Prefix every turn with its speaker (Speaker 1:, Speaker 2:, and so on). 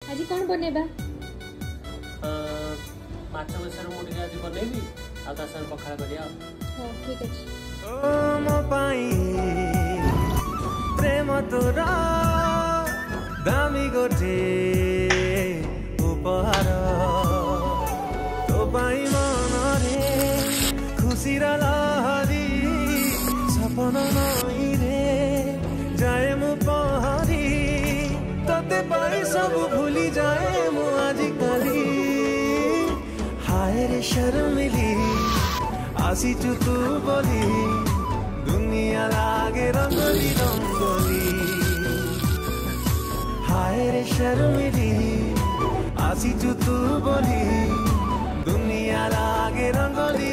Speaker 1: आज कौन बनेबा
Speaker 2: माछ बेसर मुझे आज बनैबी आ ता संग पखाड़ा करिया।
Speaker 1: हां ठीक अछि।
Speaker 3: ओ मो पाई प्रेम तोरा दामी गोटे उपहार तो पाई मन रे खुशी रा लहरी सपन नई रे जाए मु पहरी तते पाई सब भूली जाए मु आज कली हाय रे शर्मिली आसीचु तू बोली दुनिया लागे रंगोली रंगोली हाय रे शर्मिली आसीचु तू बोली दुनिया लागे रंगोली